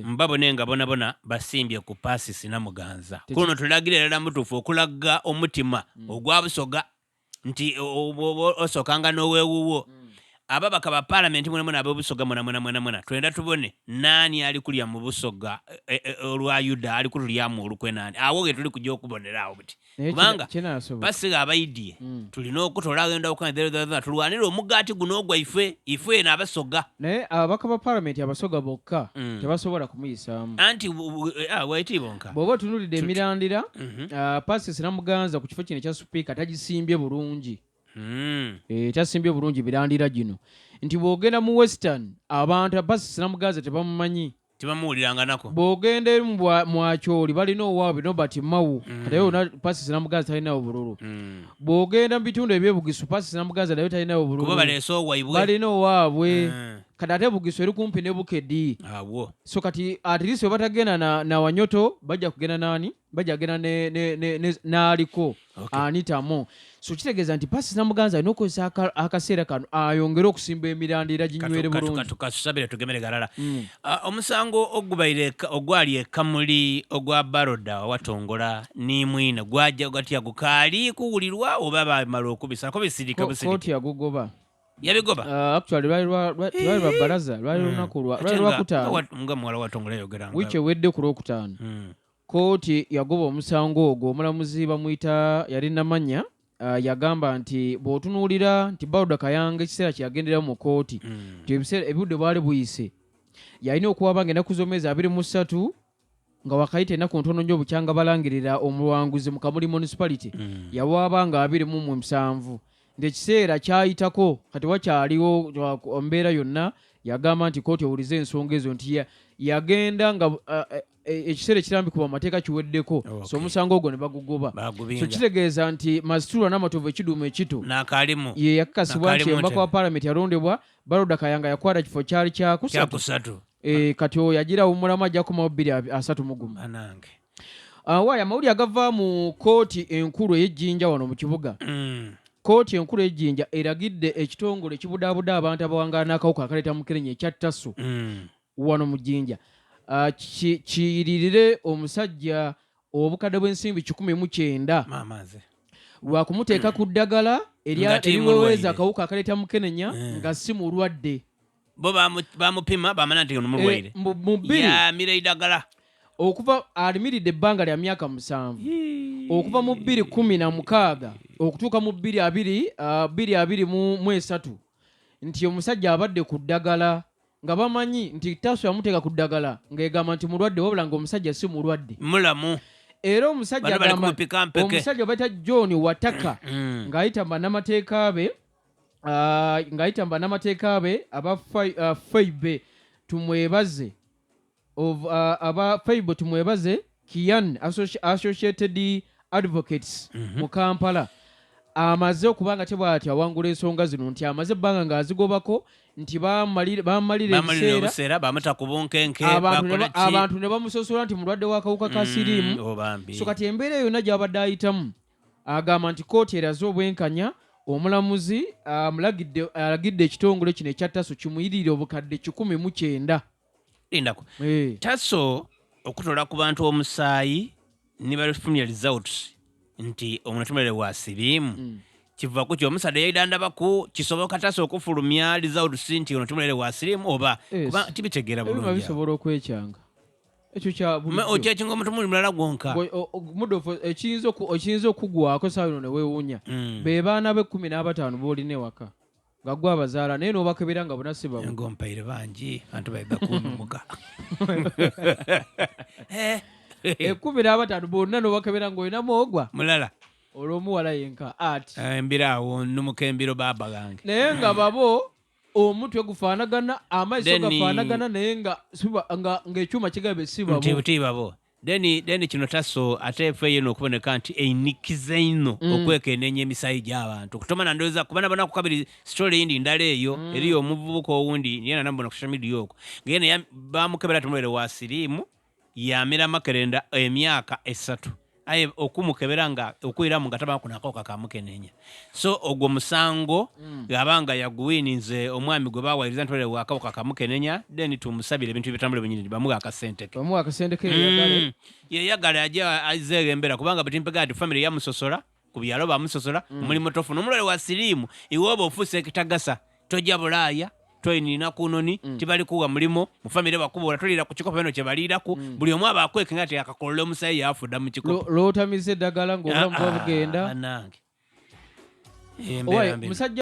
mbabone nga bona basimbye ku Pacis Namuganza kuno tulagirira ddala mutuufu okulaga omutima ogwa Busoga nti osokanga n'oweewuwo ababaka ba parliament mwena ab'Obusoga mwena twenda tubone nani ali kulya mu Busoga olwa Yuda ali kulyamu olukwenani awo ge tuli kujja okubonera awo buti kubanga basiga abayidye tulina okutola agenda okukanira tulwanira omugaati guno ogwa ife n'Abasoga naye ababaka ba parliament Abasoga bokka tebasobola kumuyisaamu anti waiti bonka bw'oba otunuulidde emirandira Pacis Namuganza ku kifo kino ekya sipiika tagisimbye bulungi tasimbye bulungi birandira gino nti bw'ogenda mu Western abantu Pacis Namuganza tebamumanyi tebamuwuliranga nako bw'ogenda mu Acholi balina owaabwe Nobert Mawu kati yona Pacis Namuganza talinawo bululu bw'ogenda mu bitundu ebyebugisu Pacis Namuganza nayo talinawo bululu kuba baleese owaibwe balina owaabwe kati ate Bugisu eri kumpi ne Bukedi so kati at least batagenda na Wanyoto bajja kugenda nani bajja kugenda n'aliko Anitamo so kitegeeza nti Pacis Namuganza alina okukozesa akaseera kano ayongere okusimba emirandira ginywere bulungi tukatusabire tugemere galala omusango ogwali ekamuli ogwa Baroda Watongola ni Mwina gwajja gatya gukaali kuwulirwa oba bamala okubisa ko bisirika kooti yagugoba yabigoba actually lwali lwa baraza lwali lunaku lwakutaano nga mwala Watongola yogeranga wiki ewedde ku lwokutaano kooti yagoba omusango ogwo omulamuzi bamuyita yali Namanya yagamba nti bw'otunuulira nti Baroda Kayanga ekiseera kyeyagendera mu kooti nti ebudde bwali buyise yalina okuwabanga ennaku z'omwezi 23 nga wakayita ennaku ntono nnyo bukyanga balangirira omuwanguzi mu Kamuli municipality yawaabanga 27 nti ekiseera kyayitako kati wakyaliwo mbeera yonna yagamba nti kooti ewulize ensonga ezo nti yagenda nga ekiseera ekirambikibwa mu mateeka kiweddeko so omusango ogwo ne bagugoba so kitegeeza nti Masitula n'amatovu ekiduumu ekito ye yakakasibwa nti omubaka wa parliament yalondebwa Baroda Kayanga yakwata kifo kyali kyakusatu kati oyo yagirawo omulamu ajja kumawo 231 waaya amawulire agava mu kooti enkulu ey'Ejjinja wano mu kibuga kooti enkulu y'Ejjinja eragidde ekitongole ekibudaabuda abantu abawangaala n'akawuka akaleeta mukenenya ekya Tasso wano mu Jjinja kiyiririre omusajja obukadde bw'ensimbi 19 lwa kumuteeka ku ddagala eriweweeza akawuka akaleeta mukenenya nga si mulwadde bo bamupima bamanya nti omulwaire yamira eddagala okuva alimiridde ebbanga lya myaka 7 okuva mu 2016 okutuuka mu 2023 nti omusajja abadde ku ddagala nga bamanyi nti Tasso yamuteeka ku ddagala ng'egamba nti mulwadde wabula ng'omusajja si mulwadde mulamu era omusajja bayita John Wataka ng'ayita bannamateeka be aba Faibe tumwebaze Kian Associated Advocates mu Kampala amaze okubanga tebwati awangula ensonga zino nti amaze ebbanga ng'azigobako nti bamalira ebiseera bamuta ku bunkenke abantu ne bamusosola nti mulwadde w'akawuka ka siriimu so kati embeera yonna gy'abadde ayitamu agamba nti kooti eraze obwenkanya omulamuzi alagidde ekitongole kino ekya Tasso kimuyirire obukadde 19 lindako Tasso okutola ku bantu omusaayi ne balifumya results nti omuntu tumulere wa siriimu kiva ku kyomusadde yayidandabako kisoboka Tasso okufulumya results nti ono tumulere wa siriimu oba kuba tibitegeera bulungi bisobola okwekyanga ekyo okyekinga omuntu muli mulala gwonka mudofo ekiyinza okugwako saa ino ne weewuunya be baana be 15 b'olina ewaka nga gwe abazaala naye n'obakebera nga bonna si bamu ngompaire bangi abantu bayiga kuumuga 15 bonna n'obakebera ng'olinamu ogwa mulala olw'omuwala yenka ati embiraawo numuka embiro baaba gange naye nga babo omutwe gufaanagana amaiso gafaanagana naye ng'ekyuma kigabe si babo tibabo deni kino Tasso ate efe yeno okuboneka nti einikiza ino okwekenneenya emisaayi gy'abantu kutomana ndowooza kubana bana ku kabiri story yindi ndala eyo eriyo omuvubuka owundi yena nambona ku social media okwo ngene bamukebera tumulere wa siriimu yamira makerenda emyaka 3 aye okumukebera nga okwiramu nga tabanga kunakawuka kamukenenya so ogwo musango gabanga yaguwininze omwami gwe bawayiriza ntole wakawuka kamukenenya then tumusabire ebintu bitambule bunyini bamuga akasente ke yeyagala ajja azegembera kubanga butimpega ati family yamusosola ku byalo bamusosola mulimu tofuna omulwale wa siriimu iwe oba ofuse ekitagasa tojja bulaaya toyinina kunoni tibali kuwa mulimo mu family bakubola tolira ku kikopo bino kye baliraku buli omu aba akweke ngati akakolole omusayi yafuda mu kikopo lotamize eddagala ng'obulamu bwa bugenda anange musajja